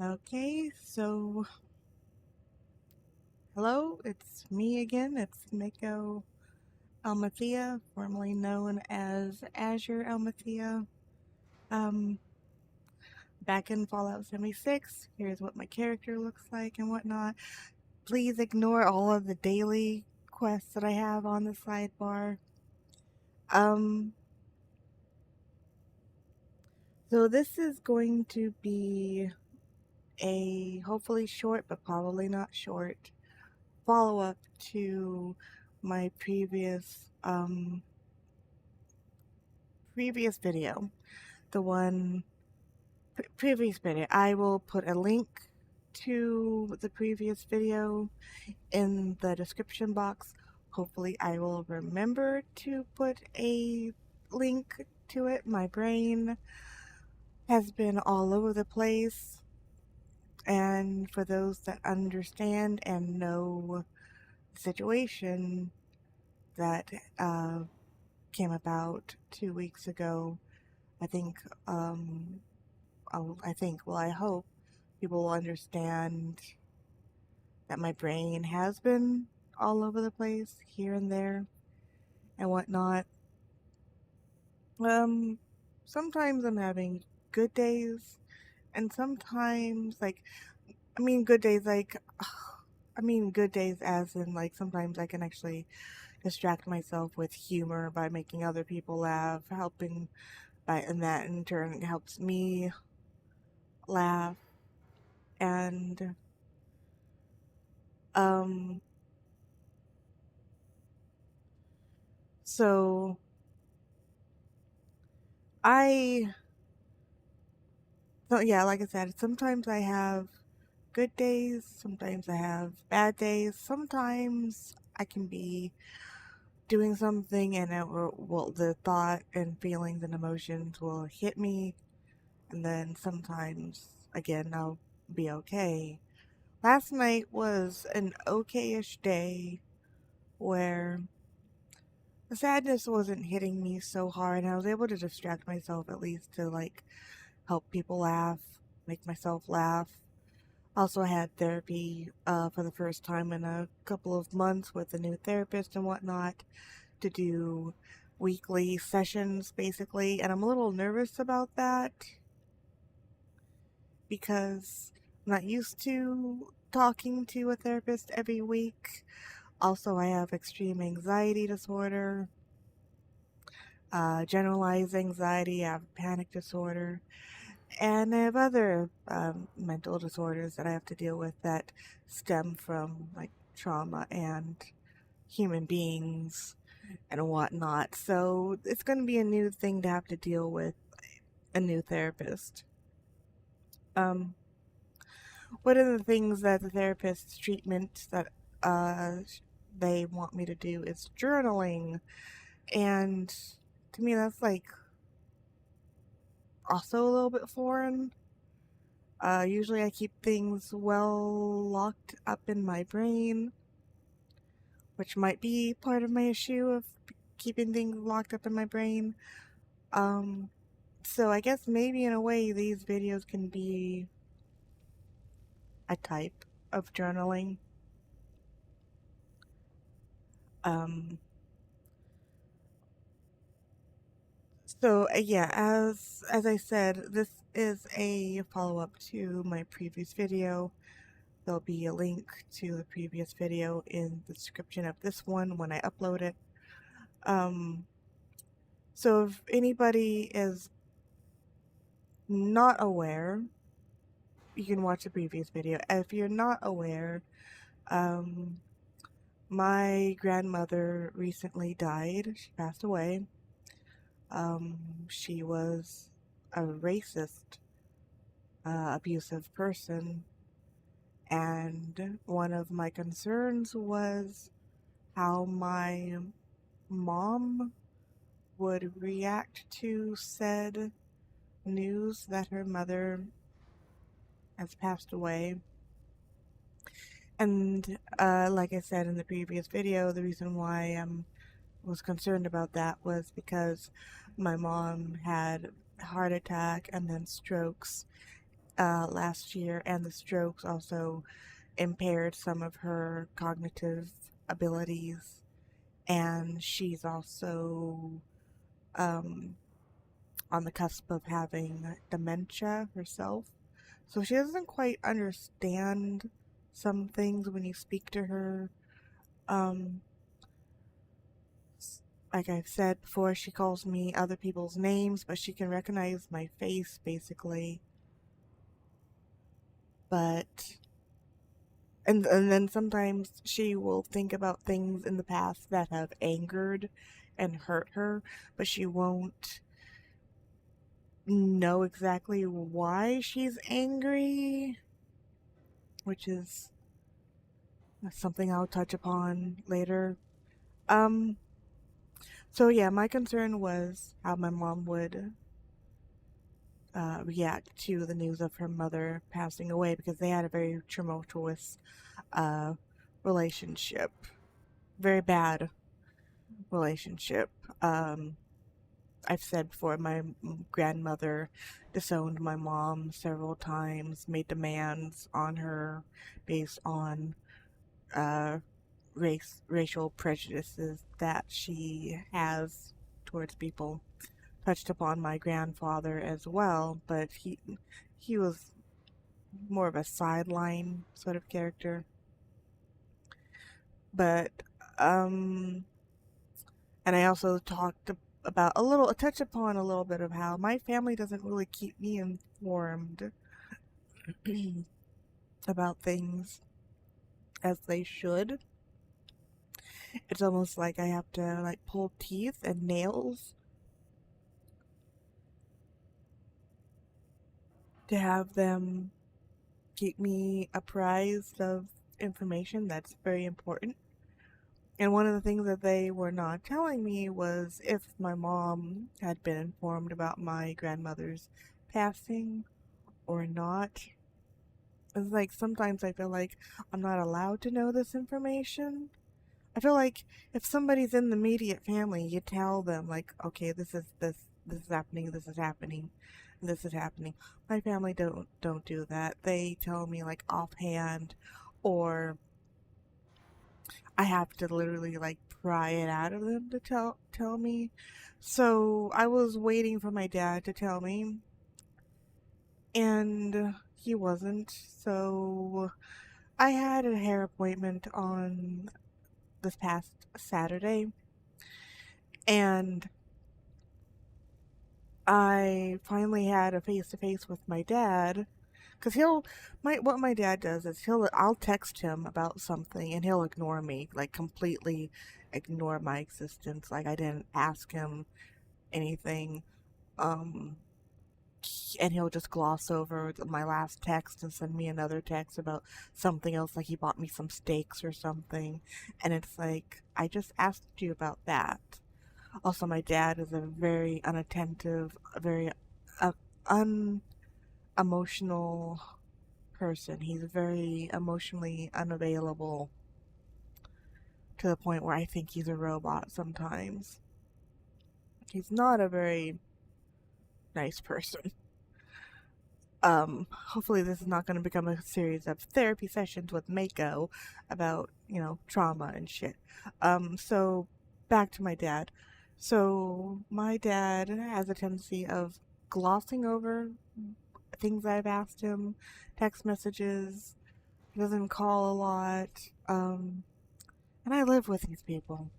Okay, so hello, it's me again. It's Mako Almathea, formerly known as Azure Almathea. Um, Back in Fallout 76, here's what my character looks like and whatnot. Please ignore all of the daily quests that I have on the sidebar. Um, so this is going to be a hopefully short, but probably not short, follow-up to my previous video, the one previous video. I will put a link to the previous video in the description box. Hopefully I will remember to put a link to it. My brain has been all over the place, and for those that understand and know the situation that came about 2 weeks ago, I think I hope people will understand that my brain has been all over the place here and there and whatnot. Um, Sometimes I'm having good days, and sometimes, good days, good days as in, sometimes I can actually distract myself with humor by making other people laugh, and that in turn helps me laugh. And um so I so yeah, like I said, sometimes I have good days, sometimes I have bad days, sometimes I can be doing something and the thought and feelings and emotions will hit me, and then sometimes again I'll be okay. Last night was an okay-ish day where the sadness wasn't hitting me so hard, and I was able to distract myself at least to help people laugh, make myself laugh. Also, I had therapy for the first time in a couple of months with a new therapist and whatnot to do weekly sessions basically, and I'm a little nervous about that because I'm not used to talking to a therapist every week. Also, I have extreme anxiety disorder, generalized anxiety, I have panic disorder, and I have other mental disorders that I have to deal with that stem from trauma and human beings and whatnot. So it's going to be a new thing to have to deal with a new therapist. Um, one of the things that the therapist's treatment that uh, they want me to do is journaling, and to me that's also a little bit foreign. Usually I keep things well locked up in my brain, which might be part of my issue of keeping things locked up in my brain. Um, so I guess maybe in a way these videos can be a type of journaling. Um, yeah, as I said, this is a follow-up to my previous video. There'll be a link to the previous video in the description of this one when I upload it. So if anybody is not aware, you can watch the previous video. If you're not aware, um, my grandmother recently died. She passed away. She was a racist, abusive person, and one of my concerns was how my mom would react to said news that her mother has passed away. And like I said in the previous video, the reason why I was concerned about that was because my mom had a heart attack and then strokes last year, and the strokes also impaired some of her cognitive abilities, and she's also um, on the cusp of having dementia herself. So she doesn't quite understand some things when you speak to her. Um, like I've said before, she calls me other people's names, but she can recognize my face basically. But and then sometimes she will think about things in the past that have angered and hurt her, but she won't know exactly why she's angry, which is something I'll touch upon later. Um, so yeah, my concern was how my mom would react to the news of her mother passing away because they had a very tumultuous uh, relationship, very bad relationship. Um, I've said before, my grandmother disowned my mom several times, made demands on her based on uh, racial prejudices that she has towards people. Touched upon my grandfather as well, but he was more of a sideline sort of character. But um, and I also talked about touched upon a little bit of how my family doesn't really keep me informed about things as they should. It's almost like I have to like pull teeth and nails to have them keep me apprised of information that's very important. And one of the things that they were not telling me was if my mom had been informed about my grandmother's passing or not. It's like sometimes I feel like I'm not allowed to know this information. I feel like if somebody's in the immediate family, you tell them like, okay, this is happening, this is happening, this is happening. My family don't do that. They tell me like offhand, or I have to literally like pry it out of them to tell me. So I was waiting for my dad to tell me, and he wasn't. So I had a hair appointment on this past Saturday, and I finally had a face to face with my dad. Cause what my dad does is I'll text him about something and he'll ignore me, like completely ignore my existence. Like I didn't ask him anything. Um, and he'll just gloss over my last text and send me another text about something else, like he bought me some steaks or something. And it's like, I just asked you about that. Also, my dad is a very unattentive, a very uh, unemotional person. He's very emotionally unavailable to the point where I think he's a robot sometimes. He's not a very nice person. Hopefully this is not going to become a series of therapy sessions with Mako about, trauma and shit. So back to my dad. So my dad has a tendency of glossing over things I've asked him, text messages. He doesn't call a lot. And I live with these people.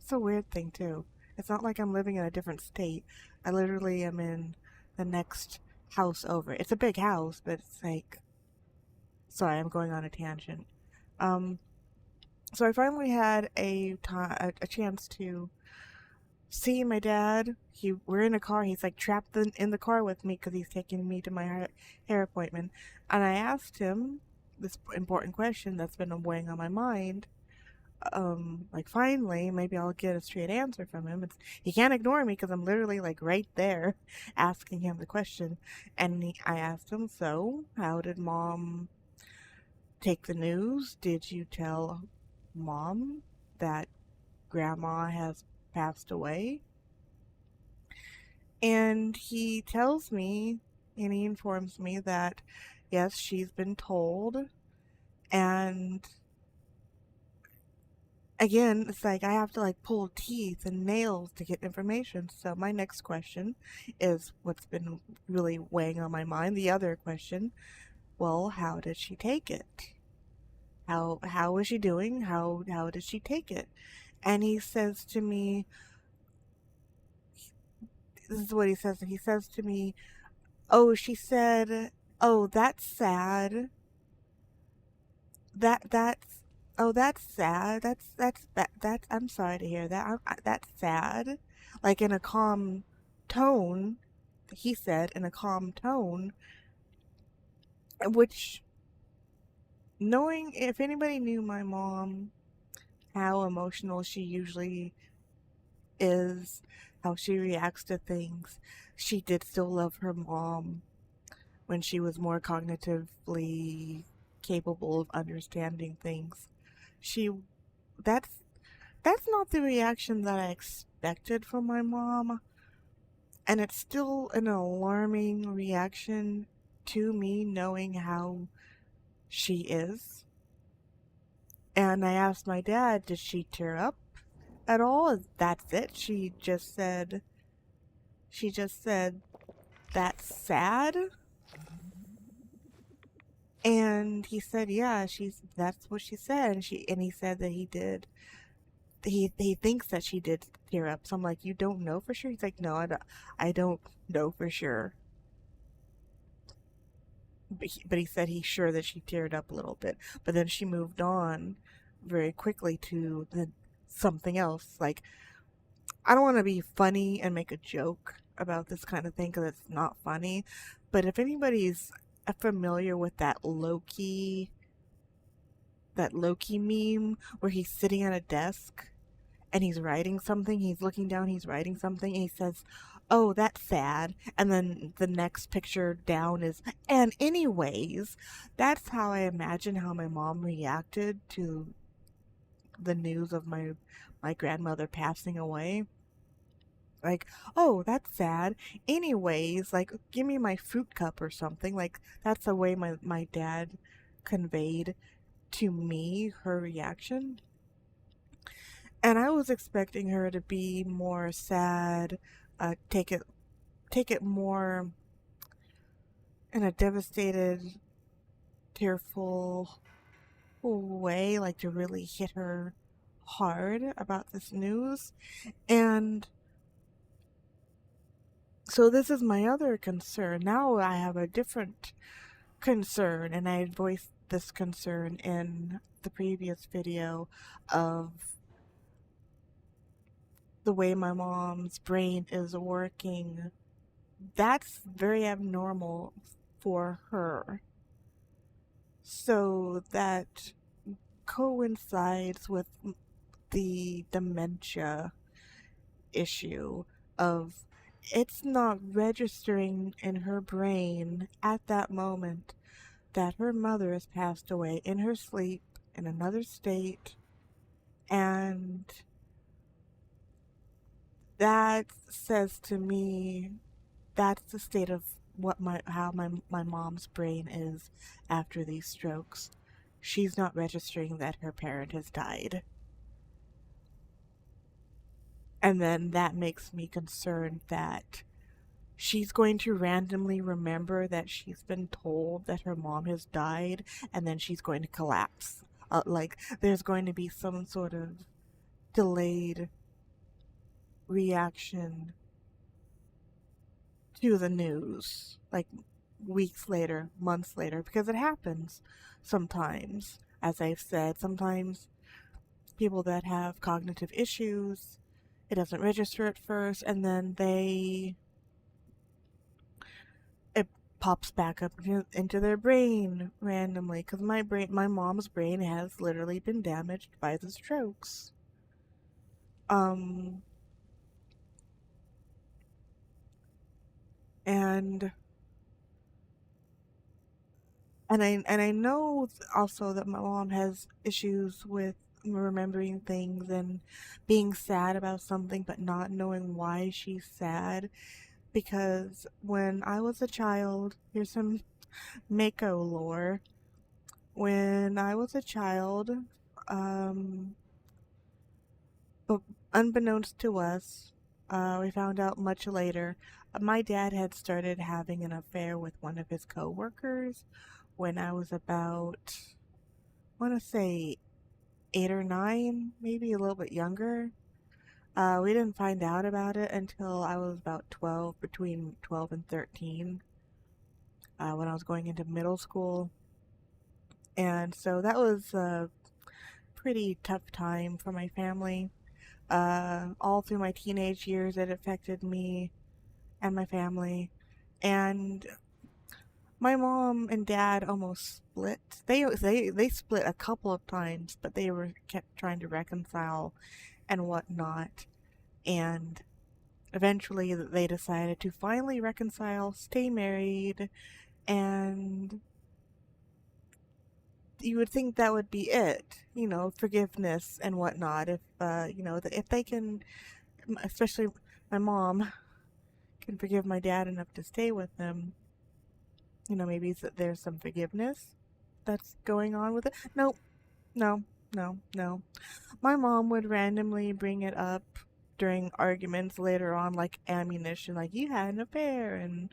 It's a weird thing too. It's not like I'm living in a different state. I literally am in the next house over. It's a big house, but it's like, sorry, I'm going on a tangent. Um, so I finally had a chance to see my dad. We're in a car. He's like trapped in the car with me because he's taking me to my hair appointment. And I asked him this important question that's been weighing on my mind. Like finally, maybe I'll get a straight answer from him. He can't ignore me because I'm literally like right there asking him the question. And I asked him, so how did mom take the news? Did you tell mom that grandma has passed away? And he tells me and he informs me that yes, she's been told, and again, it's like I have to like pull teeth and nails to get information. So my next question is what's been really weighing on my mind. The other question, well, how did she take it? How is she doing? How did she take it? And he says to me, this is what he says. He says to me, "Oh, she said, oh, that's sad. That's oh, that's sad. That's I'm sorry to hear that. That's sad." Like in a calm tone, he said in a calm tone, which knowing if anybody knew my mom, how emotional she usually is, how she reacts to things, she did still love her mom when she was more cognitively capable of understanding things. She that's that's not the reaction that I expected from my mom, and it's still an alarming reaction to me knowing how she is. And I asked my dad, did she tear up at all? That's it. She just said that's sad. And he said, yeah, that's what she said. And he said that he did. He thinks that she did tear up. So I'm like, you don't know for sure? He's like, no, I don't know for sure. But he said he's sure that she teared up a little bit. But then she moved on very quickly to something else. Like, I don't want to be funny and make a joke about this kind of thing because it's not funny. But if anybody's familiar with that Loki meme where he's sitting at a desk and he's writing something, he's looking down, he's writing something, and he says, "Oh, that's sad." And then the next picture down is, "And anyways," that's how I imagine how my mom reacted to the news of my grandmother passing away. Like, "Oh, that's sad. Anyways, like, give me my fruit cup or something." Like, that's the way my dad conveyed to me her reaction. And I was expecting her to be more sad, take it more in a devastated, tearful way, like to really hit her hard about this news. And so this is my other concern. Now I have a different concern, and I voiced this concern in the previous video of the way my mom's brain is working. That's very abnormal for her. So that coincides with the dementia issue of it's not registering in her brain at that moment that her mother has passed away in her sleep in another state, and that says to me that's the state of how my mom's brain is after these strokes. She's not registering that her parent has died. And then that makes me concerned that she's going to randomly remember that she's been told that her mom has died, and then she's going to collapse. Like, there's going to be some sort of delayed reaction to the news, like weeks later, months later, because it happens sometimes. As I've said, sometimes people that have cognitive issues, it doesn't register at first, and then it pops back up into their brain randomly. Because my mom's brain has literally been damaged by the strokes. Um, and I know also that my mom has issues with remembering things and being sad about something but not knowing why she's sad. because when I was a child, here's some Mako lore. When I was a child, um, but unbeknownst to us, we found out much later, my dad had started having an affair with one of his coworkers when I was about, I want to say 8 or 9, maybe a little bit younger. We didn't find out about it until I was about 12, between 12 and 13, when I was going into middle school. And so that was a pretty tough time for my family. All through my teenage years, it affected me and my family. And my mom and dad almost split. They split a couple of times, but they were kept trying to reconcile and whatnot. And eventually, they decided to finally reconcile, stay married, and you would think that would be it, forgiveness and whatnot. If if they can, especially my mom can forgive my dad enough to stay with them, maybe there's some forgiveness that's going on with it. Nope, no, no, no. My mom would randomly bring it up during arguments later on, like ammunition, like you had an affair, and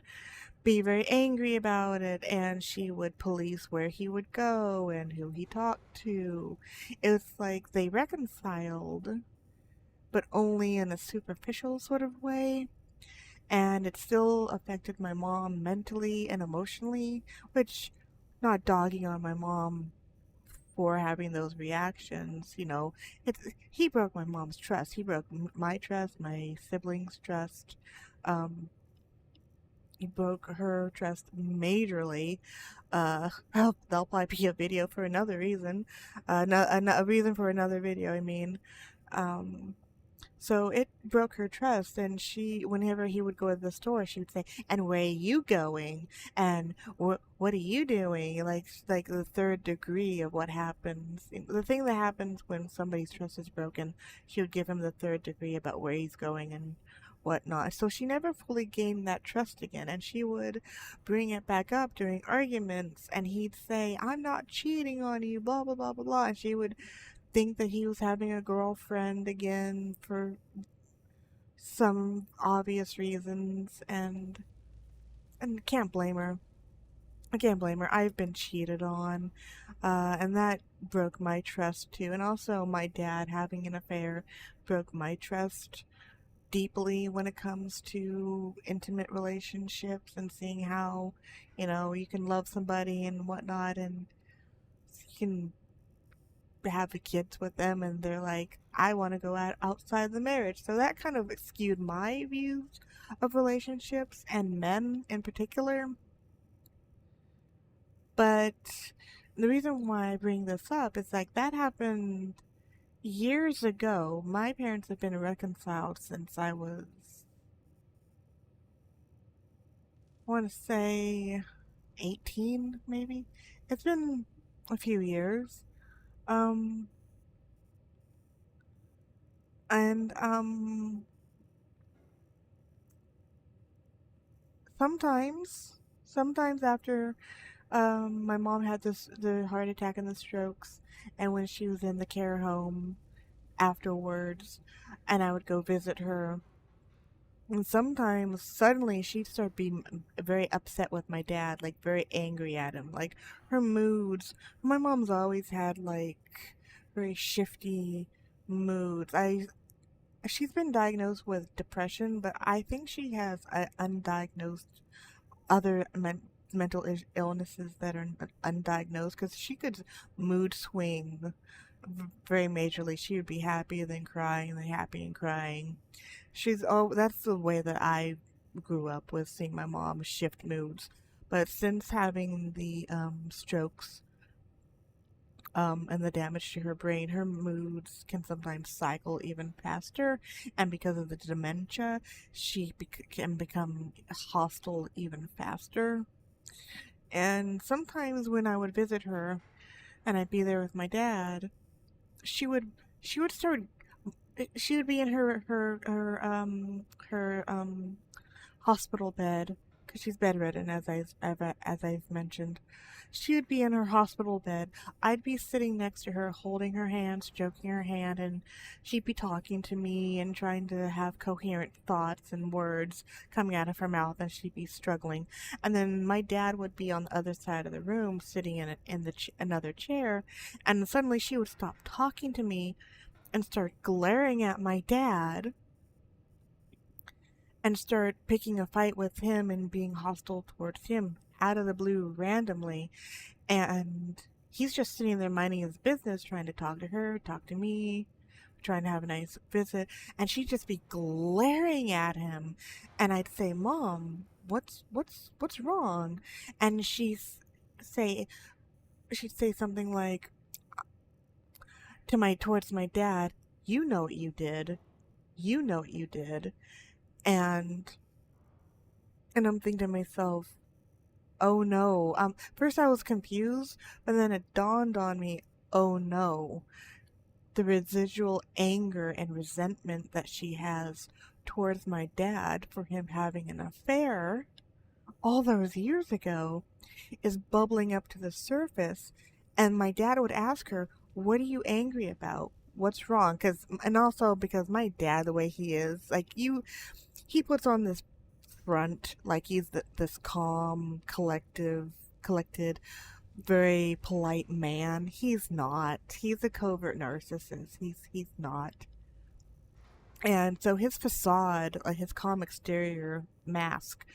be very angry about it, and she would police where he would go and who he talked to. It was like they reconciled, but only in a superficial sort of way. And it still affected my mom mentally and emotionally, which, not dogging on my mom for having those reactions, he broke my mom's trust. He broke my trust, my siblings' trust. Um, he broke her trust majorly. Well, that'll probably be a video for another reason. A reason for another video, I mean. Um, so it broke her trust, and whenever he would go to the store, she would say, "And where are you going? And what are you doing?" Like the third degree of what happens. The thing that happens when somebody's trust is broken, she would give him the third degree about where he's going and whatnot. So she never fully gained that trust again, and she would bring it back up during arguments, and he'd say, "I'm not cheating on you," blah blah blah blah blah, and she would think that he was having a girlfriend again for some obvious reasons, and can't blame her. I can't blame her. I've been cheated on, and that broke my trust too. And also, my dad having an affair broke my trust deeply when it comes to intimate relationships and seeing how, you can love somebody and whatnot, and you can have the kids with them, and they're like, I want to go out outside the marriage. So that kind of skewed my views of relationships and men in particular. But the reason why I bring this up is like that happened years ago. My parents have been reconciled since I was, I want to say, 18, maybe. It's been a few years. Um, and sometimes after my mom had the heart attack and the strokes, and when she was in the care home afterwards, and I would go visit her. And sometimes suddenly she'd start being very upset with my dad, like very angry at him. Like her moods. My mom's always had like very shifty moods. She's been diagnosed with depression, but I think she has undiagnosed other mental illnesses that are undiagnosed, because she could mood swing very majorly. She would be happy, then crying, then happy and crying. That's the way that I grew up, with seeing my mom shift moods. But since having the strokes, and the damage to her brain, her moods can sometimes cycle even faster, and because of the dementia, she can become hostile even faster. And sometimes when I would visit her and I'd be there with my dad, she would she would start she would be in her hospital bed, because she's bedridden, as I've mentioned. She would be in her hospital bed. I'd be sitting next to her, holding her hand, stroking her hand, and she'd be talking to me and trying to have coherent thoughts and words coming out of her mouth, and she'd be struggling. And then my dad would be on the other side of the room, sitting in another chair, and suddenly she would stop talking to me and start glaring at my dad and start picking a fight with him and being hostile towards him out of the blue randomly. And he's just sitting there minding his business, trying to talk to her, talk to me, trying to have a nice visit. And she'd just be glaring at him. And I'd say, Mom, what's wrong? And say she'd say something like towards my dad, you know what you did. You know what you did. And I'm thinking to myself, oh no. First I was confused, but then it dawned on me, oh no. The residual anger and resentment that she has towards my dad for him having an affair all those years ago is bubbling up to the surface. And my dad would ask her, what are you angry about? What's wrong? And also because my dad, the way he is, he puts on this front, like he's this calm, collected, very polite man. He's not. He's a covert narcissist. He's not. And so his facade, his calm exterior mask,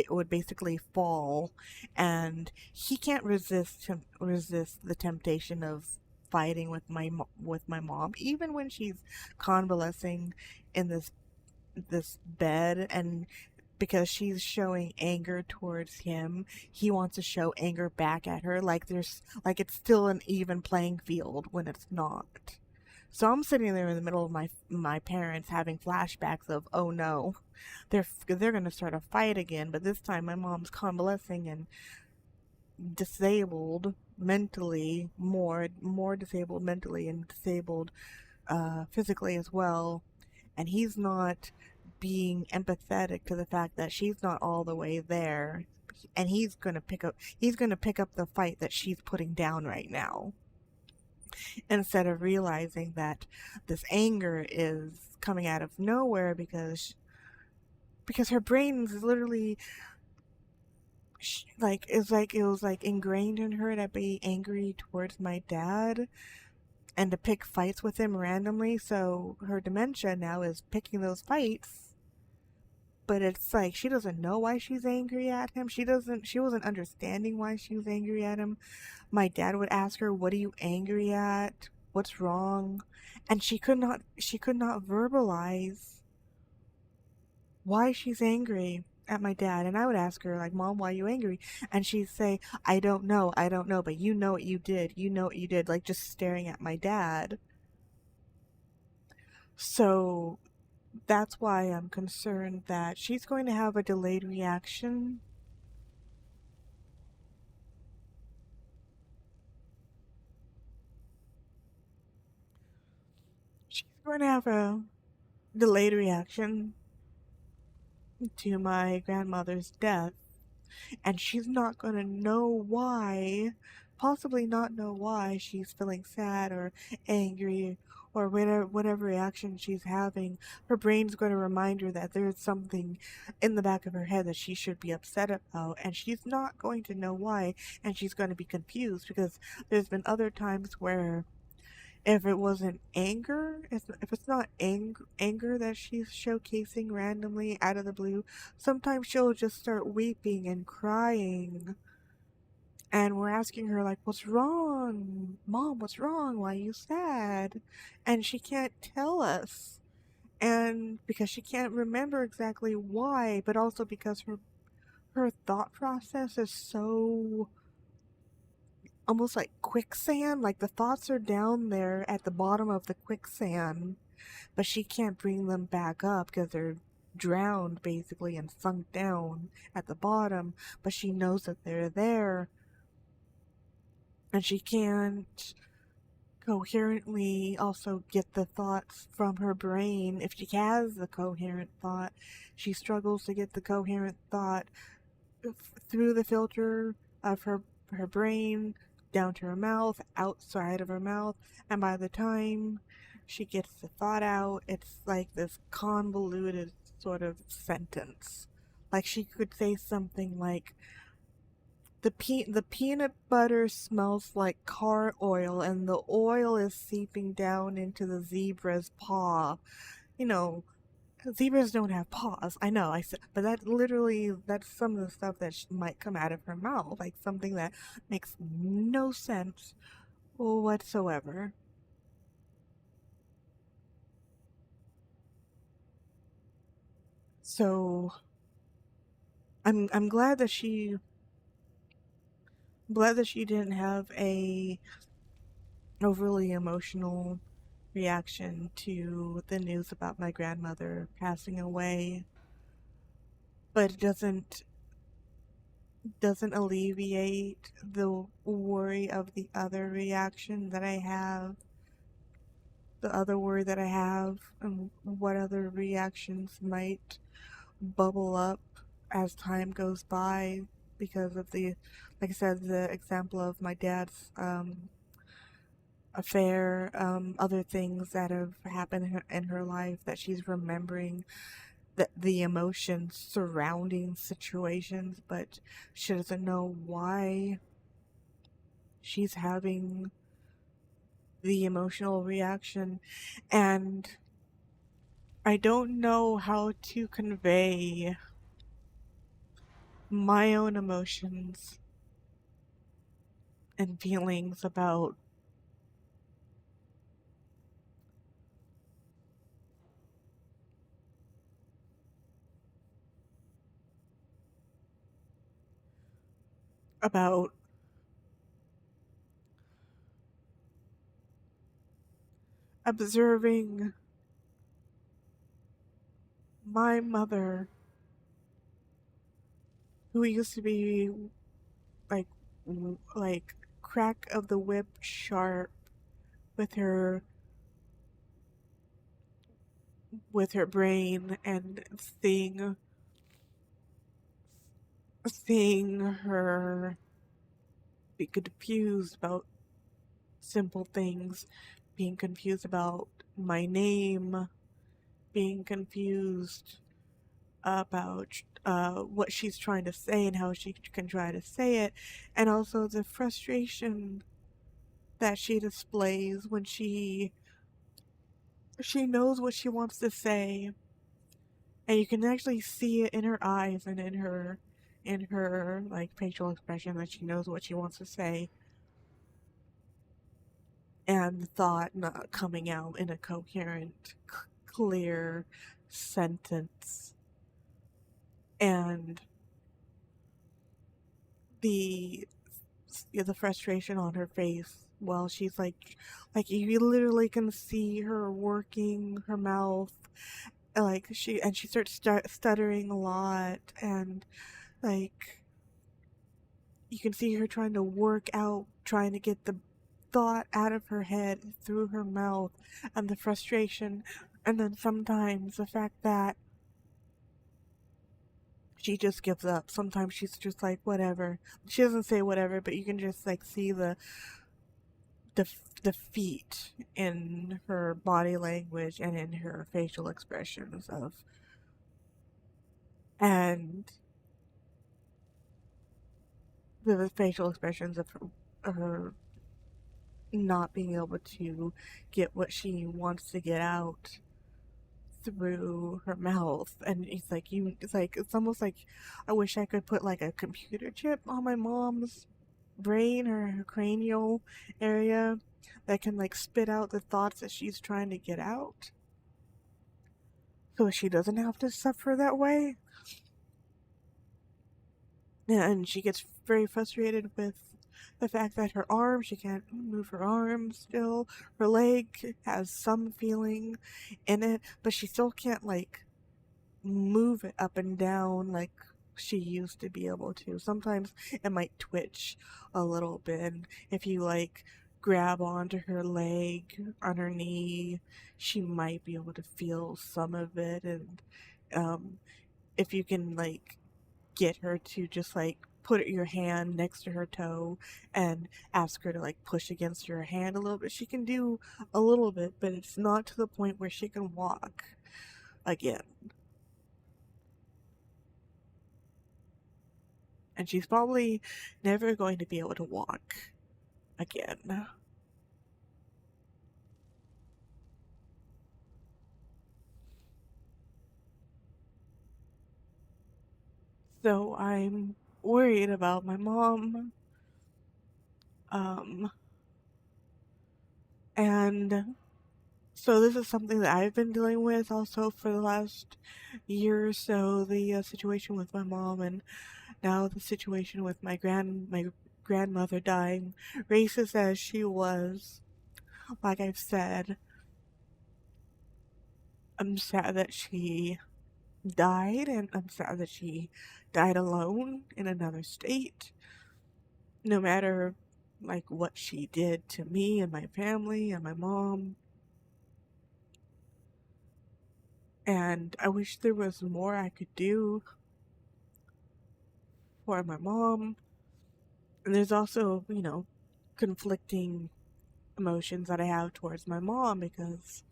would basically fall, and he can't resist the temptation of fighting with my mom, even when she's convalescing in this bed, and because she's showing anger towards him, he wants to show anger back at her, like it's still an even playing field when it's not. So I'm sitting there in the middle of my parents having flashbacks of, oh no, they're gonna start a fight again, but this time my mom's convalescing and disabled mentally, more disabled mentally and disabled physically as well, and he's not being empathetic to the fact that she's not all the way there, and he's gonna pick up the fight that she's putting down right now, instead of realizing that this anger is coming out of nowhere because her brain is literally it was like ingrained in her to be angry towards my dad and to pick fights with him randomly. So her dementia now is picking those fights, but it's like she doesn't know why she's angry at him. She wasn't understanding why she was angry at him. My dad would ask her, what are you angry at? What's wrong? And she could not verbalize why she's angry at my dad. And I would ask her, like, Mom, why are you angry? And she'd say, I don't know, but you know what you did, like just staring at my dad. So that's why I'm concerned that she's going to have a delayed reaction. She's going to have a delayed reaction to my grandmother's death, and she's not going to know why, possibly not know why she's feeling sad or angry or whatever reaction she's having. Her brain's going to remind her that there's something in the back of her head that she should be upset about, and she's not going to know why, and she's going to be confused because there's been other times where if it wasn't anger, if it's not anger that she's showcasing randomly out of the blue, sometimes she'll just start weeping and crying. And we're asking her, like, what's wrong? Mom, what's wrong? Why are you sad? And she can't tell us. And because she can't remember exactly why, but also because her thought process is so almost like quicksand. Like the thoughts are down there at the bottom of the quicksand, but she can't bring them back up because they're drowned basically and sunk down at the bottom. But she knows that they're there, and she can't coherently also get the thoughts from her brain. If she has the coherent thought, she struggles to get the coherent thought through the filter of her brain down to her mouth, outside of her mouth, and by the time she gets the thought out, it's like this convoluted sort of sentence. Like she could say something like, the peanut butter smells like car oil, and the oil is seeping down into the zebra's paw. You know, zebras don't have paws. I know, I said, but that's some of the stuff that might come out of her mouth, like something that makes no sense whatsoever. So I'm glad that she didn't have a overly emotional reaction to the news about my grandmother passing away, but it doesn't alleviate the worry of the other reaction that I have, the other worry that I have, and what other reactions might bubble up as time goes by because of like I said, the example of my dad's affair, other things that have happened in her life that she's remembering, the emotions surrounding situations, but she doesn't know why she's having the emotional reaction. And I don't know how to convey my own emotions and feelings about observing my mother, who used to be like like crack of the whip sharp with her brain, and seeing her be confused about simple things, being confused about my name, being confused about what she's trying to say and how she can try to say it, and also the frustration that she displays when she knows what she wants to say, and you can actually see it in her eyes and in her like facial expression that she knows what she wants to say, and the thought not coming out in a coherent, clear sentence, and the the frustration on her face while she's like you literally can see her working her mouth, like she starts stuttering a lot, and like you can see her trying to work out, trying to get the thought out of her head through her mouth, and the frustration, and then sometimes the fact that she just gives up. Sometimes she's just like, whatever. She doesn't say whatever, but you can just like see the defeat in her body language and in her facial expressions and the facial expressions of her not being able to get what she wants to get out through her mouth. And it's almost like I wish I could put like a computer chip on my mom's brain or her cranial area that can like spit out the thoughts that she's trying to get out so she doesn't have to suffer that way. And she gets very frustrated with the fact that her arm, she can't move her arm still. Her leg has some feeling in it, but she still can't like move it up and down like she used to be able to. Sometimes it might twitch a little bit. And if you like grab onto her leg on her knee, she might be able to feel some of it. And um, if you can like get her to just like put your hand next to her toe and ask her to like push against your hand a little bit, she can do a little bit, but it's not to the point where she can walk again. And she's probably never going to be able to walk again. So I'm worried about my mom. Um, and so this is something that I've been dealing with also for the last year or so. The situation with my mom, and now the situation with my grandmother dying. Racist as she was, like I've said, I'm sad that she died, and I'm sad that she died alone in another state. No matter like what she did to me and my family and my mom. And I wish there was more I could do for my mom. And there's also, conflicting emotions that I have towards my mom because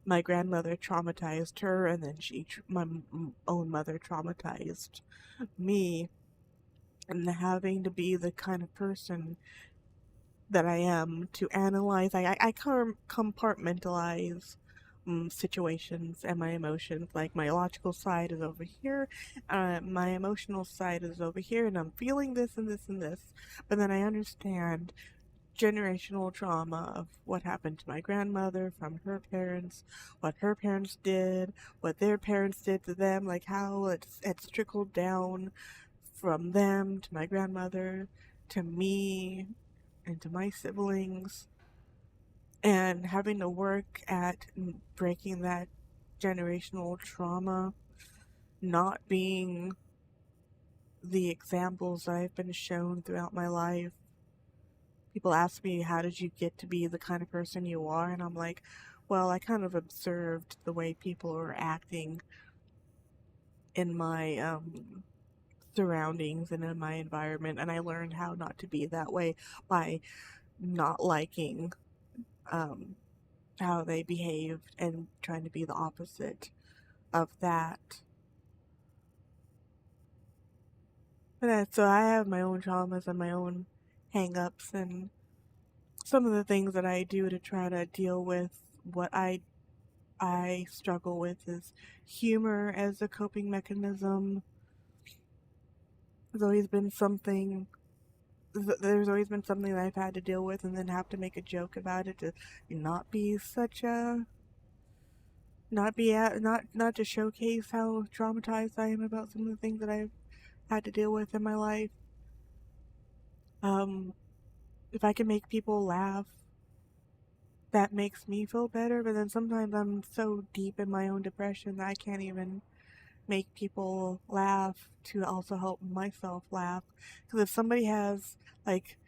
my grandmother traumatized her, and then my own mother traumatized me. And having to be the kind of person that I am to analyze, I compartmentalize situations and my emotions. Like my logical side is over here, my emotional side is over here, and I'm feeling this and this and this. But then I understand generational trauma of what happened to my grandmother from her parents, what her parents did, what their parents did to them, like how it's trickled down from them to my grandmother to me and to my siblings, and having to work at breaking that generational trauma, not being the examples that I've been shown throughout my life. People ask me, how did you get to be the kind of person you are? And I'm like, well, I kind of observed the way people were acting in my surroundings and in my environment, and I learned how not to be that way by not liking um, how they behaved and trying to be the opposite of that. But so I have my own traumas and my own hang-ups, and some of the things that I do to try to deal with what I struggle with is humor as a coping mechanism. There's always been something there's always been something that I've had to deal with and then have to make a joke about it to not be such a not to showcase how traumatized I am about some of the things that I've had to deal with in my life. Um, if I can make people laugh, that makes me feel better, but then sometimes I'm so deep in my own depression that I can't even make people laugh to also help myself laugh. Because like,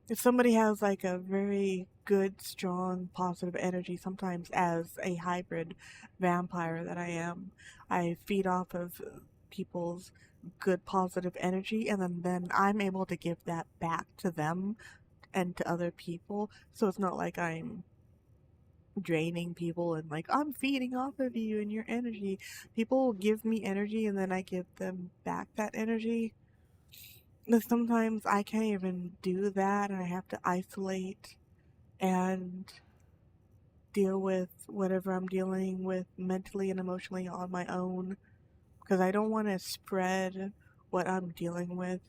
if somebody has like a very good, strong, positive energy, sometimes as a hybrid vampire that I am, I feed off of people's good, positive energy, and then I'm able to give that back to them and to other people. So it's not like I'm draining people and like I'm feeding off of you and your energy. People give me energy and then I give them back that energy. But sometimes I can't even do that, and I have to isolate and deal with whatever I'm dealing with mentally and emotionally on my own, because I don't want to spread what I'm dealing with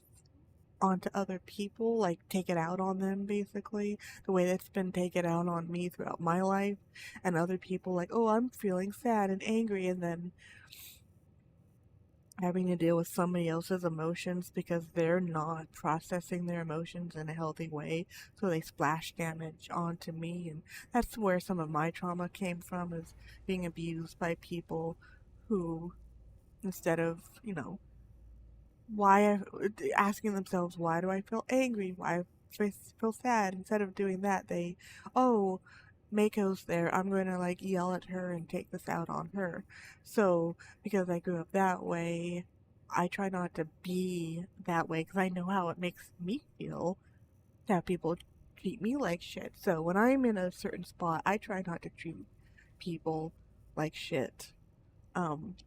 onto other people, like take it out on them basically, the way that's been taken out on me throughout my life. And other people like, oh, I'm feeling sad and angry, and then having to deal with somebody else's emotions because they're not processing their emotions in a healthy way, so they splash damage onto me. And that's where some of my trauma came from, is being abused by people who, instead of, why asking themselves, why do I feel angry, why feel sad. Instead of doing that, oh, Mako's there. I'm going to like yell at her and take this out on her. So, because I grew up that way, I try not to be that way because I know how it makes me feel to have people treat me like shit. So, when I'm in a certain spot, I try not to treat people like shit.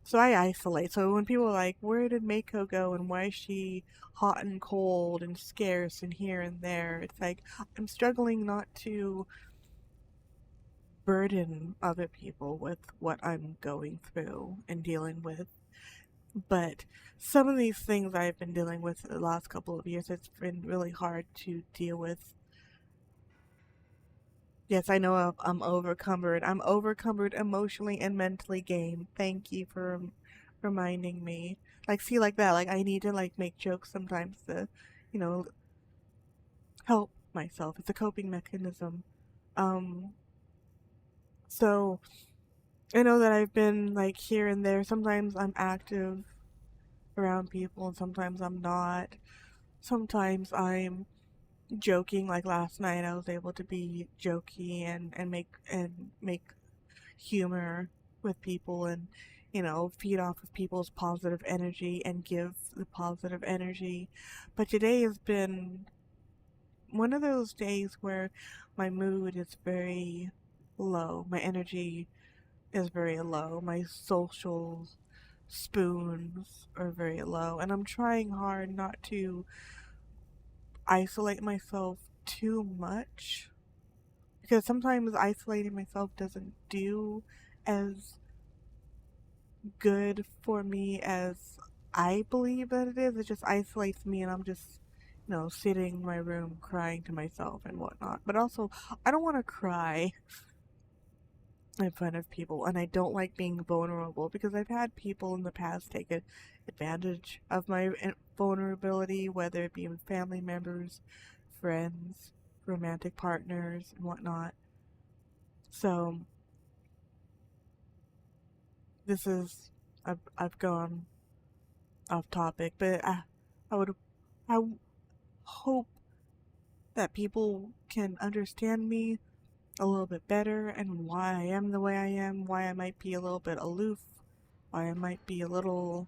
So I isolate. So when people are like, where did Mako go and why is she hot and cold and scarce and here and there? It's like, I'm struggling not to burden other people with what I'm going through and dealing with. But some of these things I've been dealing with the last couple of years, it's been really hard to deal with. Yes, I know I'm overcumbered. I'm overcumbered emotionally and mentally, game. Thank you for reminding me. Like, see, like that. Like, I need to, like, make jokes sometimes to, you know, help myself. It's a coping mechanism. Um, so I know that I've been, like, here and there. Sometimes I'm active around people and sometimes I'm not. Sometimes I'm joking. Like last night, I was able to be jokey and make humor with people and feed off of people's positive energy and give the positive energy. But today has been one of those days where my mood is very low, my energy is very low, my social spoons are very low, and I'm trying hard not to isolate myself too much because sometimes isolating myself doesn't do as good for me as I believe that it is. It just isolates me, and I'm just, sitting in my room crying to myself and whatnot. But also, I don't want to cry in front of people, and I don't like being vulnerable because I've had people in the past take advantage of my vulnerability, whether it be with family members, friends, romantic partners, and whatnot. So, this is, I've gone off topic, but I would I hope that people can understand me a little bit better and why I am the way I am, why I might be a little bit aloof, why I might be a little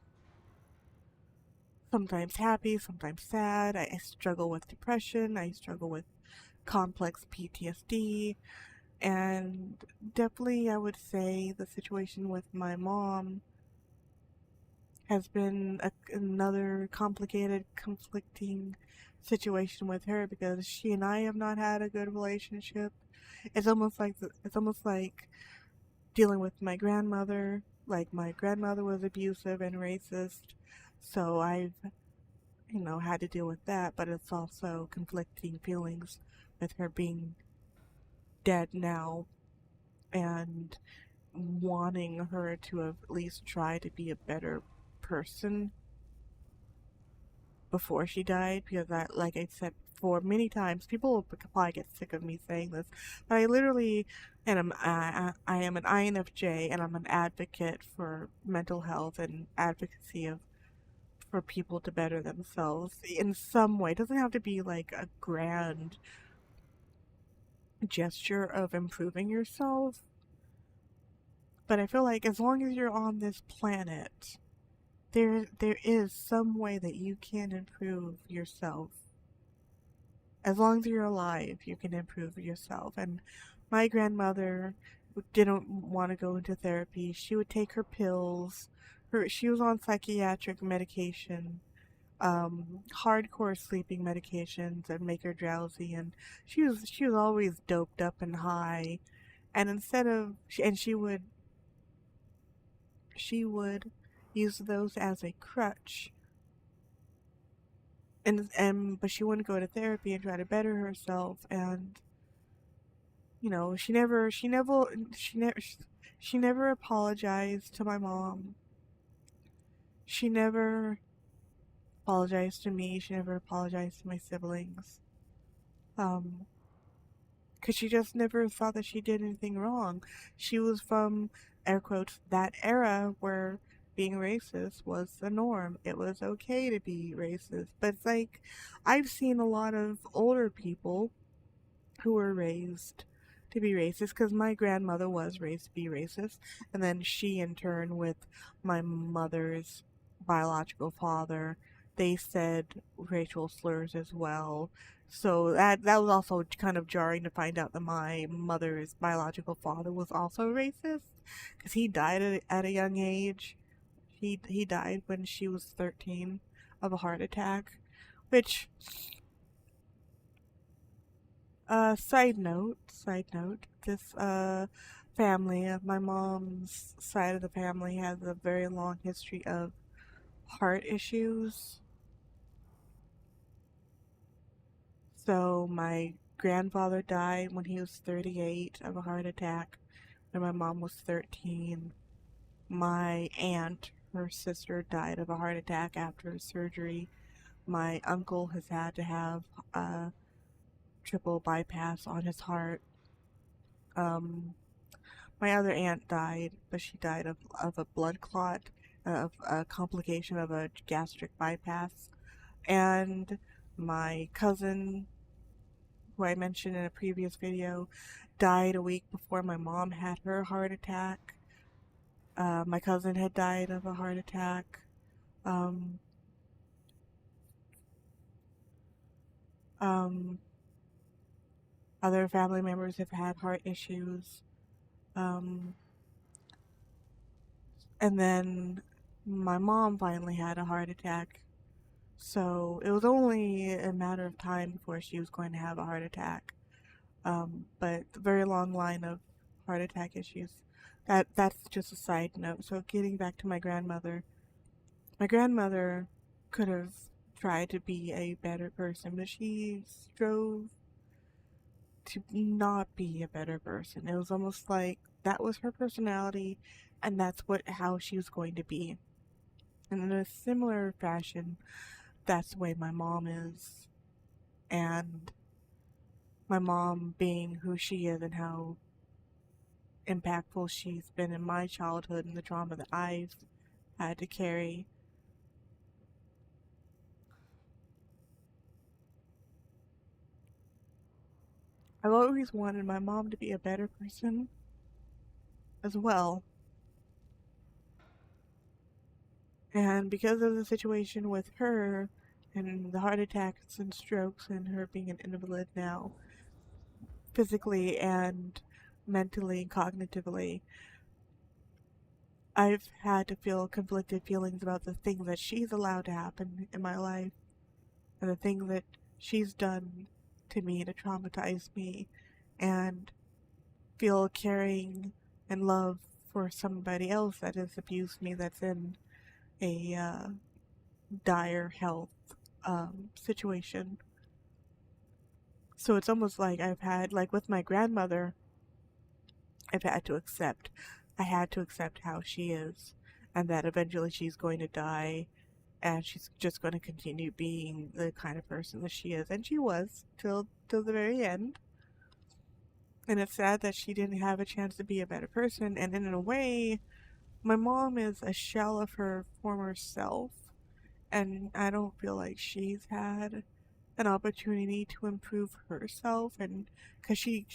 sometimes happy, sometimes sad. I struggle with depression, I struggle with complex PTSD, and definitely I would say the situation with my mom has been another complicated, conflicting situation with her because she and I have not had a good relationship. It's almost like dealing with my grandmother. Like my grandmother was abusive and racist, so I've had to deal with that. But it's also conflicting feelings with her being dead now and wanting her to at least try to be a better person before she died because like I said before many times, people will probably get sick of me saying this, but I literally I am an INFJ and I'm an advocate for mental health and advocacy of for people to better themselves in some way. It doesn't have to be like a grand gesture of improving yourself, but I feel like as long as you're on this planet, there is some way that you can improve yourself. As long as you're alive, you can improve yourself. And my grandmother didn't want to go into therapy. She would take her pills. She was on psychiatric medication, hardcore sleeping medications that make her drowsy, and she was always doped up and high. And she would use those as a crutch, but she wouldn't go to therapy and try to better herself. And she never apologized to my mom. She never apologized to me. She never apologized to my siblings. Um, because she just never thought that she did anything wrong. She was from, air quotes, that era where being racist was the norm. It was okay to be racist. But it's like, I've seen a lot of older people who were raised to be racist because my grandmother was raised to be racist, and then she, in turn, with my mother's biological father, they said racial slurs as well. So that was also kind of jarring to find out that my mother's biological father was also racist because he died at a young age. He died when she was 13 of a heart attack, which side note, this family of my mom's side of the family has a very long history of heart issues. So my grandfather died when he was 38 of a heart attack when my mom was 13. My aunt, her sister, died of a heart attack after surgery. My uncle has had to have a triple bypass on his heart. Um, My other aunt died, but she died of a blood clot, of a complication of a gastric bypass. And my cousin, who I mentioned in a previous video, died a week before my mom had her heart attack. My cousin had died of a heart attack. Um, um, Other family members have had heart issues. Um, and then my mom finally had a heart attack. So it was only a matter of time before she was going to have a heart attack. But a very long line of heart attack issues. That's just a side note. So getting back to my grandmother could have tried to be a better person, but she strove to not be a better person. It was almost like that was her personality, and that's how she was going to be. And in a similar fashion, that's the way my mom is. And my mom being who she is and how impactful she's been in my childhood and the trauma that I've had to carry. I've always wanted my mom to be a better person as well. And because of the situation with her and the heart attacks and strokes and her being an invalid now, physically and mentally and cognitively, I've had to feel conflicted feelings about the things that she's allowed to happen in my life and the things that she's done to me to traumatize me, and feel caring and love for somebody else that has abused me, that's in a dire health situation. So it's almost like I've had, like with my grandmother, I've had to accept. I had to accept how she is, and that eventually she's going to die, and she's just going to continue being the kind of person that she is, and she was till the very end. And it's sad that she didn't have a chance to be a better person. And in a way, my mom is a shell of her former self, and I don't feel like she's had an opportunity to improve herself, and because she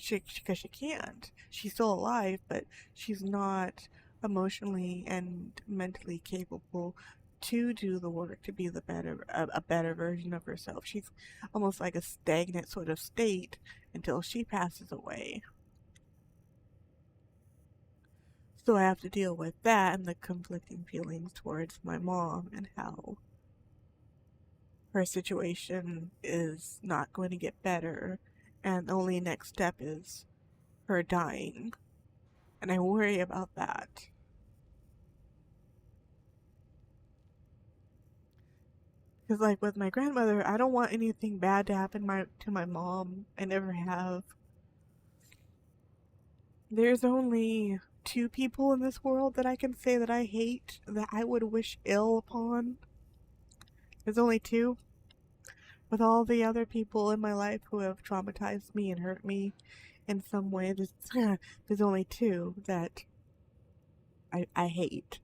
can't, she's still alive, but she's not emotionally and mentally capable to do the work to be a better version of herself. She's almost like a stagnant sort of state until she passes away. So I have to deal with that and the conflicting feelings towards my mom and how her situation is not going to get better, and the only next step is her dying. And I worry about that. Because, like, with my grandmother, I don't want anything bad to happen to my mom. I never have. There's only two people in this world that I can say that I hate, that I would wish ill upon. There's only two. With all the other people in my life who have traumatized me and hurt me in some way, there's only two that I hate.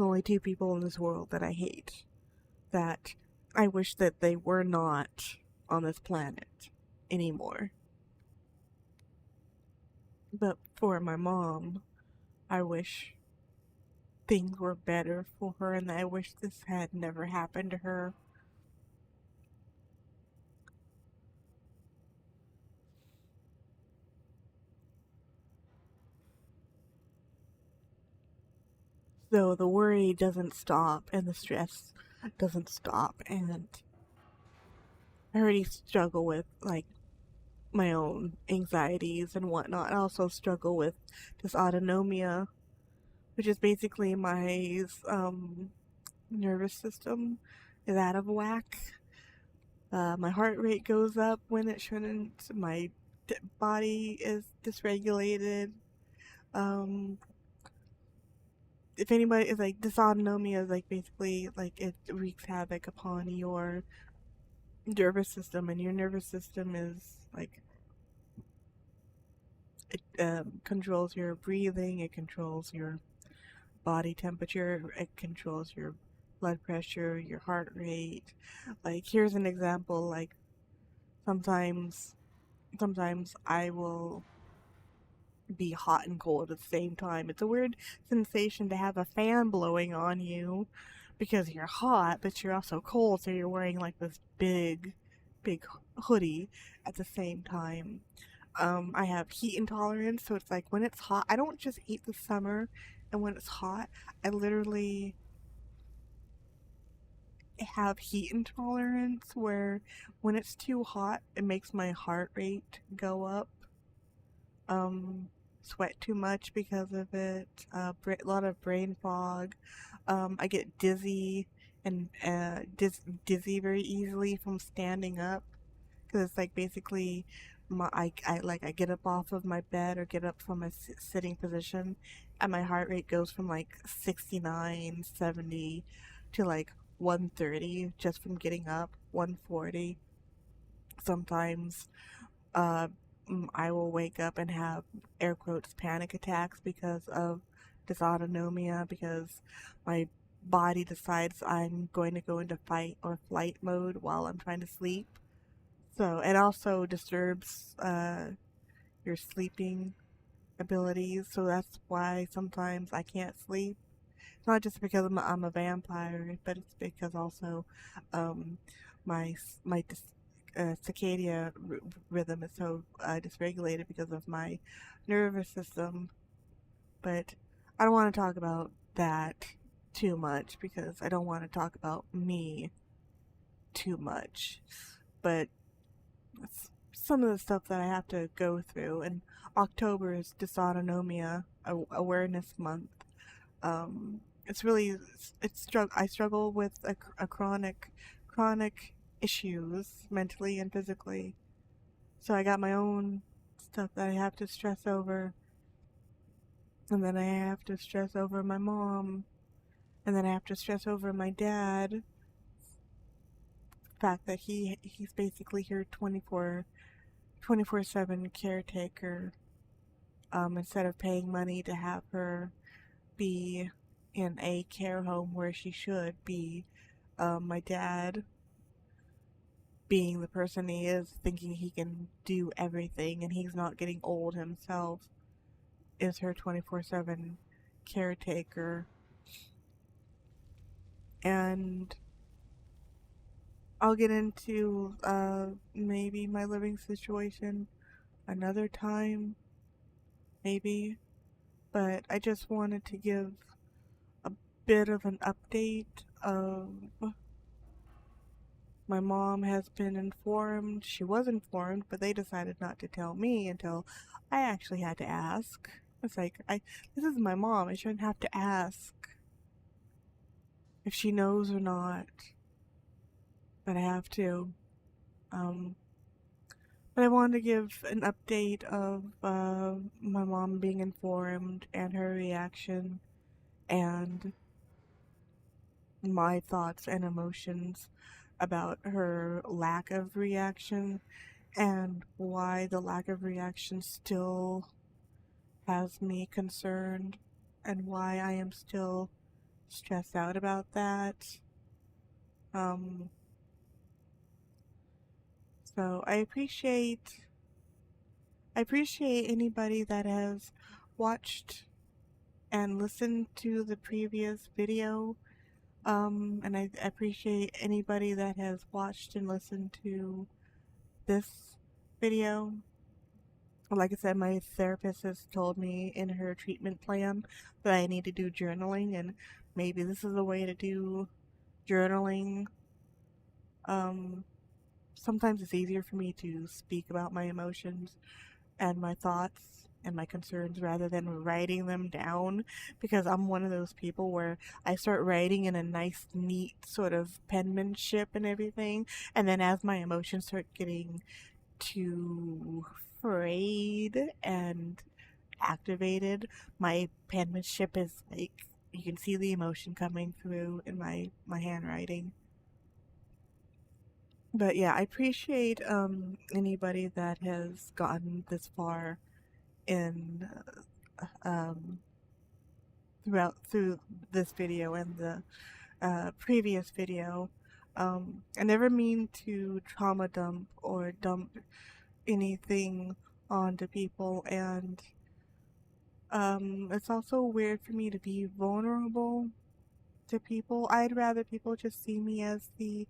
the only two people in this world that I hate, that I wish that they were not on this planet anymore. But for my mom, I wish things were better for her, and I wish this had never happened to her. So the worry doesn't stop, and the stress doesn't stop, and I already struggle with, like, my own anxieties and whatnot. I also struggle with dysautonomia, which is basically my nervous system is out of whack. My heart rate goes up when it shouldn't. My body is dysregulated. Um, if anybody is like, dysautonomia is like basically like it wreaks havoc upon your nervous system, and your nervous system is like it controls your breathing, it controls your body temperature, it controls your blood pressure, your heart rate. Like, here's an example. Like, sometimes I will be hot and cold at the same time. It's a weird sensation to have a fan blowing on you because you're hot, but you're also cold, so you're wearing like this big hoodie at the same time. I have heat intolerance, so it's like when it's hot, I don't just eat the summer, and when it's hot, I literally have heat intolerance where when it's too hot, it makes my heart rate go up. Um, Sweat too much because of it. A lot of brain fog. I get dizzy and dizzy very easily from standing up, because it's like basically I get up off of my bed or get up from a sitting position, and my heart rate goes from like 69, 70 to like 130 just from getting up, 140. Sometimes uh, I will wake up and have, air quotes, panic attacks because of dysautonomia, because my body decides I'm going to go into fight or flight mode while I'm trying to sleep. So it also disturbs your sleeping abilities. So that's why sometimes I can't sleep. It's not just because I'm a vampire, but it's because also um, my circadian rhythm is so dysregulated because of my nervous system. But I don't want to talk about that too much because I don't want to talk about me too much. But it's some of the stuff that I have to go through. And October is Dysautonomia Awareness Month. It's really I struggle with a chronic issues mentally and physically. So I got my own stuff that I have to stress over, and then I have to stress over my mom, and then I have to stress over my dad. The fact that he's basically here 24/7 caretaker, instead of paying money to have her be in a care home where she should be. My dad, being the person he is, thinking he can do everything and he's not getting old himself, is her 24/7 caretaker. And I'll get into maybe my living situation another time, maybe. But I just wanted to give a bit of an update of my mom has been informed. She was informed, but they decided not to tell me until I actually had to ask. It's like, this is my mom. I shouldn't have to ask if she knows or not, but I have to. Um, but I wanted to give an update of my mom being informed and her reaction and my thoughts and emotions about her lack of reaction, and why the lack of reaction still has me concerned, and why I am still stress out about that. Um, so I appreciate anybody that has watched and listened to the previous video. And I appreciate anybody that has watched and listened to this video. Like I said, my therapist has told me in her treatment plan that I need to do journaling, and maybe this is a way to do journaling. Um, Sometimes it's easier for me to speak about my emotions and my thoughts and my concerns rather than writing them down, because I'm one of those people where I start writing in a nice, neat sort of penmanship and everything, and then as my emotions start getting too frayed and activated, my penmanship is like, you can see the emotion coming through in my handwriting. But yeah, I appreciate anybody that has gotten this far in um, through this video and the previous video. I never mean to trauma dump or dump anything onto people, and it's also weird for me to be vulnerable to people. I'd rather people just see me as the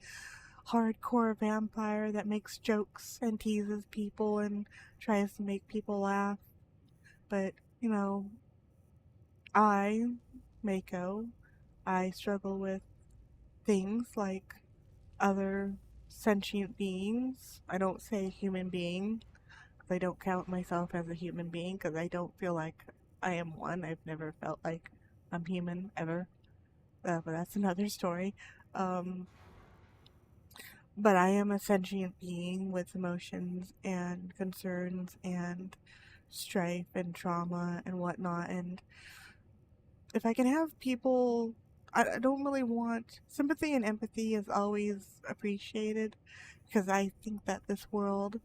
hardcore vampire that makes jokes and teases people and tries to make people laugh. But, you know, I, Mako, I struggle with things like other sentient beings. I don't say human being, because I don't count myself as a human being, because I don't feel like I am one. I've never felt like I'm human, ever. But that's another story. Um, but I am a sentient being with emotions and concerns and strife and trauma and whatnot. And if I can have people, I don't really want sympathy and empathy is always appreciated, because I think that this world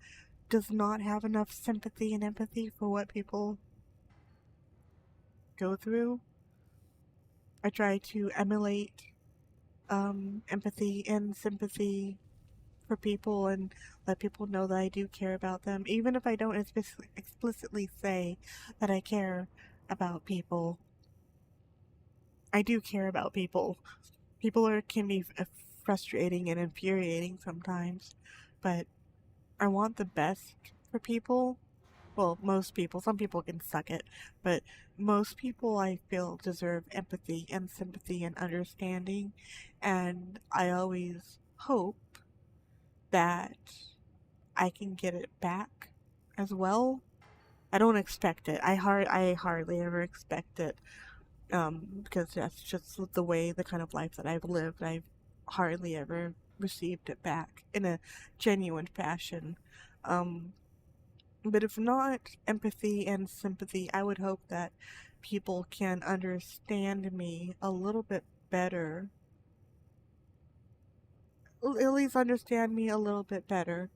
does not have enough sympathy and empathy for what people go through. I try to emulate empathy and sympathy for people and let people know that I do care about them, even if I don't explicitly say that I care about people. I do care about people. Can be frustrating and infuriating sometimes, but I want the best for people. Well, most people. Some people can suck it, but most people I feel deserve empathy and sympathy and understanding, and I always hope that I can get it back as well. I don't expect it. I hardly ever expect it, because that's just the way, the kind of life that I've lived. I've hardly ever received it back in a genuine fashion. Um, but if not empathy and sympathy, I would hope that people can understand me a little bit better. At least understand me a little bit better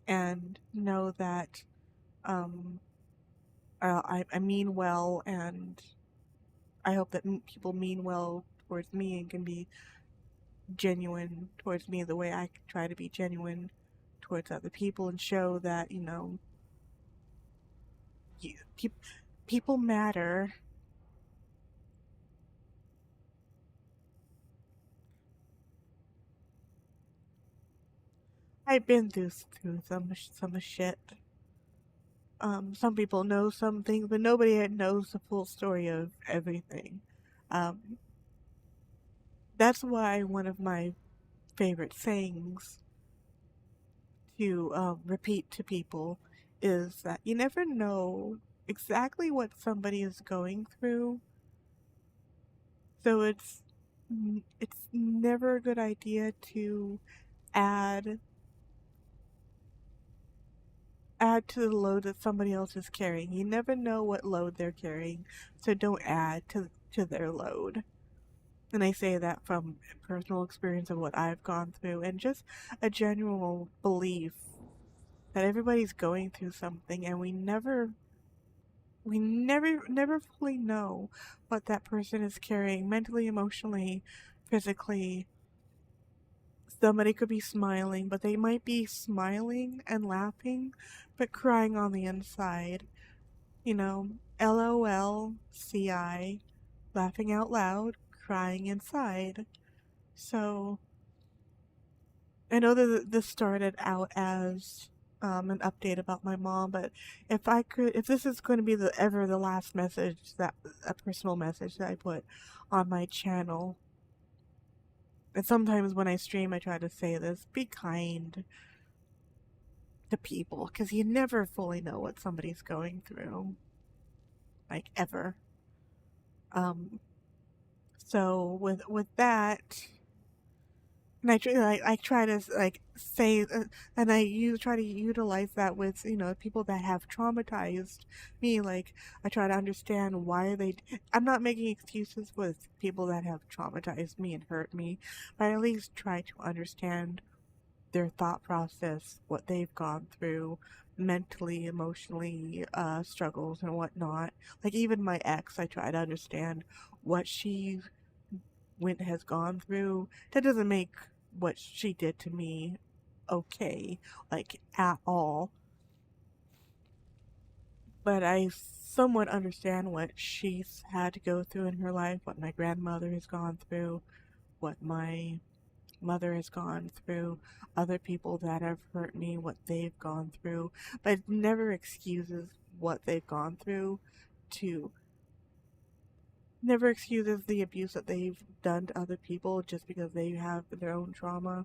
and know that um, I mean well, and I hope that people mean well towards me and can be genuine towards me the way I try to be genuine towards other people, and show that, you know, you, pe- people matter. I've been through some shit. Some people know some things, but nobody knows the full story of everything. Um, that's why one of my favorite sayings to repeat to people is that you never know exactly what somebody is going through, so it's never a good idea to add add to the load that somebody else is carrying. You never know what load they're carrying, so don't add to their load. And I say that from personal experience of what I've gone through, and just a general belief that everybody's going through something, and we never fully know what that person is carrying mentally, emotionally, physically. Somebody could be smiling, but they might be smiling and laughing, but crying on the inside. You know, LOL, CI, laughing out loud, crying inside. So, I know that this started out as an update about my mom, but if this is going to be the last message, that a personal message that I put on my channel, and sometimes when I stream, I try to say this: be kind to people, because you never fully know what somebody's going through, like ever. Um, so with that, and I try to like say, and try to utilize that with people that have traumatized me. Like I try to understand why they. I'm not making excuses with people that have traumatized me and hurt me, but I at least try to understand their thought process, what they've gone through mentally, emotionally, struggles and whatnot. Like even my ex, I try to understand what she has gone through. That doesn't make what she did to me okay, like at all. But I somewhat understand what she's had to go through in her life, what my grandmother has gone through, what my mother has gone through, other people that have hurt me, what they've gone through. But it never excuses what they've gone through to never excuses the abuse that they've done to other people just because they have their own trauma.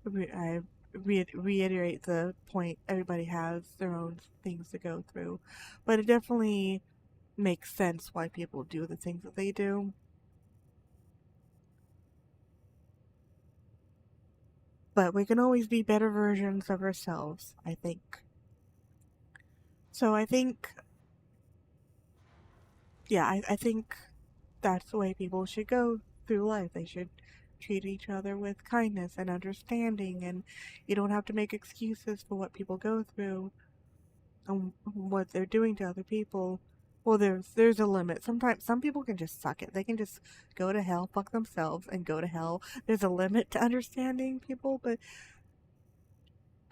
I reiterate the point: everybody has their own things to go through, but it definitely makes sense why people do the things that they do. But we can always be better versions of ourselves, I think. So I think, yeah, I think that's the way people should go through life. They should treat each other with kindness and understanding, and you don't have to make excuses for what people go through and what they're doing to other people. Well, there's a limit. Sometimes some people can just suck it. They can just go to hell, fuck themselves, and go to hell. There's a limit to understanding people, but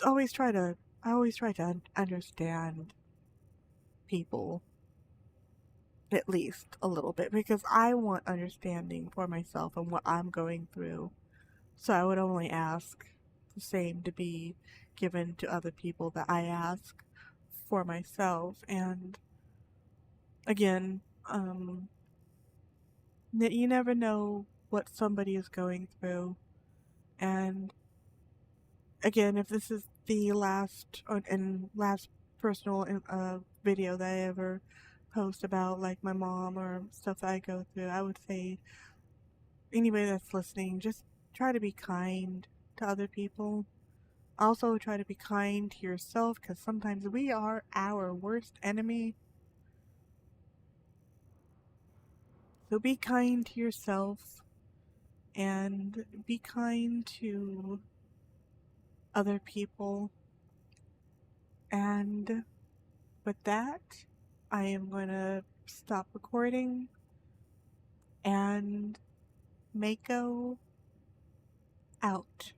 always try to I always try to understand people at least a little bit, because I want understanding for myself and what I'm going through. So I would only ask the same to be given to other people that I ask for myself. And again, you never know what somebody is going through. And again, if this is the last personal video that I ever post about like my mom or stuff that I go through, I would say anybody that's listening, just try to be kind to other people. Also, try to be kind to yourself, because sometimes we are our worst enemy. So be kind to yourself and be kind to other people. And with that, I am going to stop recording, and Mako out.